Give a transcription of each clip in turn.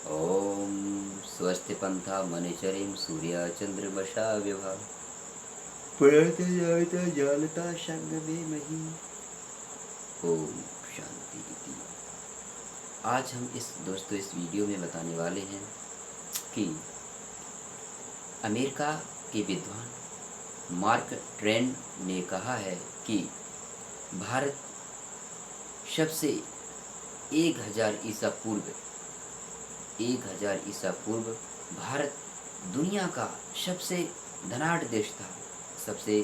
ॐ स्वस्ति पन्था मनिचरीं सूर्यचन्द्रमसा विभा पुनर्जयत जानता संगमे मही। ओम शांति इति। आज हम इस वीडियो में बताने वाले हैं कि अमेरिका के विद्वान मार्क ट्वेन ने कहा है कि भारत सबसे 1000 ईसा पूर्व भारत दुनिया का सबसे धनाढ़ देश था, सबसे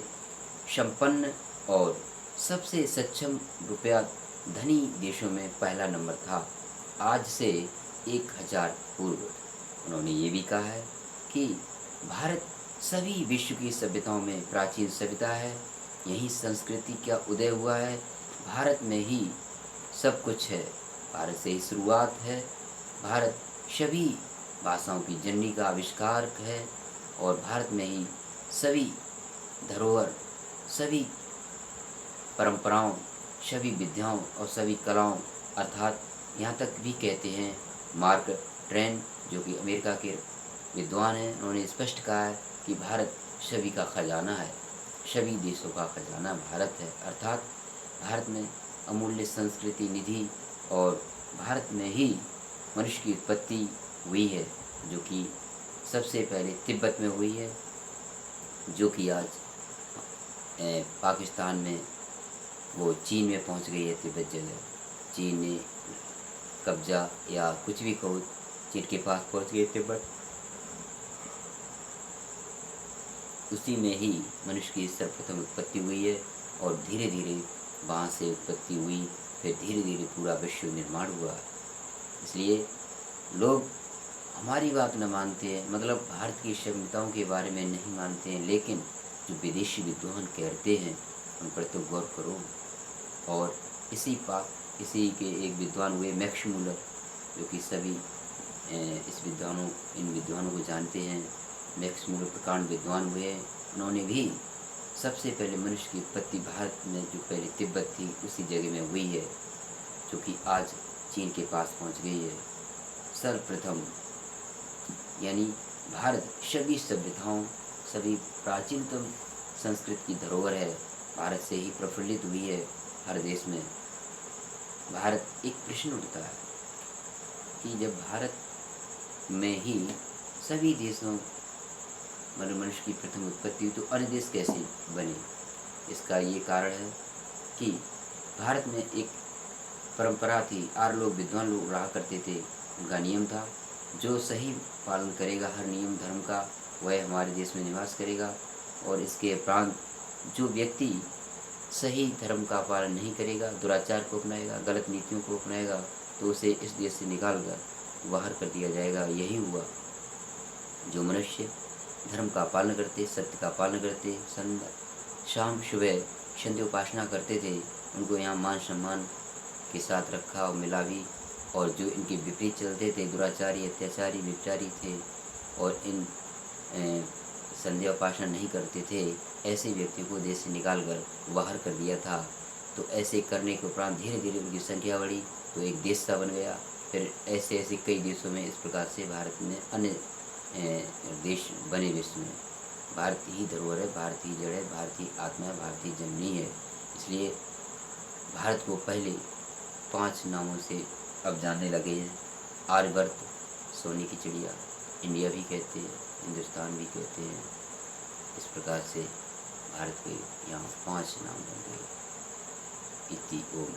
संपन्न और सबसे सक्षम रुपया धनी देशों में पहला नंबर था। आज से 1000 पूर्व उन्होंने ये भी कहा है कि भारत सभी विश्व की सभ्यताओं में प्राचीन सभ्यता है, यही संस्कृति का उदय हुआ है, भारत में ही सब कुछ है, भारत से ही शुरुआत है, भारत सभी भाषाओं की जननी का आविष्कार है और भारत में ही सभी धरोहर, सभी परंपराओं, सभी विद्याओं और सभी कलाओं, अर्थात यहाँ तक भी कहते हैं मार्क ट्वेन जो कि अमेरिका के विद्वान हैं, उन्होंने स्पष्ट कहा है कि भारत सभी का खजाना है, सभी देशों का खजाना भारत है। अर्थात भारत में अमूल्य संस्कृति निधि और भारत में ही मनुष्य की उत्पत्ति हुई है, जो कि सबसे पहले तिब्बत में हुई है, जो कि आज पाकिस्तान में वो चीन में पहुंच गई है। तिब्बत जगह चीन ने कब्जा या कुछ भी कहो, चीन के पास पहुंच गई तिब्बत। उसी में ही मनुष्य की सर्वप्रथम उत्पत्ति हुई है और धीरे धीरे वहाँ से उत्पत्ति हुई, फिर धीरे धीरे पूरा विश्व निर्माण हुआ। इसलिए लोग हमारी बात न मानते हैं, मतलब भारत की सभ्यताओं के बारे में नहीं मानते हैं, लेकिन जो विदेशी विद्वान कहते हैं उन पर तो गौर करो। और इसी के एक विद्वान हुए मैक्स मूलर, जो कि सभी इन विद्वानों को जानते हैं। मैक्स मूलर प्रकांड विद्वान हुए, उन्होंने भी सबसे पहले मनुष्य की उत्पत्ति भारत में जो पहले तिब्बत थी उसी जगह में हुई है, जो कि आज चीन के पास पहुंच गई है। सर्वप्रथम यानी भारत सभी सभ्यताओं, सभी प्राचीनतम संस्कृति की धरोहर है, भारत से ही प्रफुल्लित हुई है हर देश में। भारत एक प्रश्न उठता है कि जब भारत में ही सभी देशों मतलब मनुष्य की प्रथम उत्पत्ति हुई तो अन्य देश कैसे बने। इसका ये कारण है कि भारत में एक परंपरा थी, 8 लोग विद्वान लोग रहा करते थे। उनका नियम था जो सही पालन करेगा हर नियम धर्म का, वह हमारे देश में निवास करेगा, और इसके उपरांत जो व्यक्ति सही धर्म का पालन नहीं करेगा, दुराचार को अपनाएगा, गलत नीतियों को अपनाएगा, तो उसे इस देश से निकाल कर बाहर कर दिया जाएगा। यही हुआ। जो मनुष्य धर्म का पालन करते, सत्य का पालन करते, शाम सुबह संध्या उपासना करते थे, उनको यहाँ मान सम्मान के साथ रखा और मिला भी। और जो इनके विपरीत चलते थे, दुराचारी, अत्याचारी, व्यभिचारी थे और इन संध्या उपासना नहीं करते थे, ऐसे व्यक्ति को देश से निकाल कर बाहर कर दिया था। तो ऐसे करने के उपरांत धीरे धीरे उनकी संख्या बढ़ी तो एक देश सा बन गया। फिर ऐसे ऐसे कई देशों में इस प्रकार से भारत में अन्य देश बने। विश्व में भारत ही धरोहर है, भारत ही जड़ है, भारत ही आत्मा है, भारत ही जननी है। इसलिए भारत को पहले 5 नामों से अब जानने लगे हैं। आर्यवर्त, सोने की चिड़िया, इंडिया भी कहते हैं, हिंदुस्तान भी कहते हैं। इस प्रकार से भारत के यहाँ 5 नाम बन गए। इति ओम।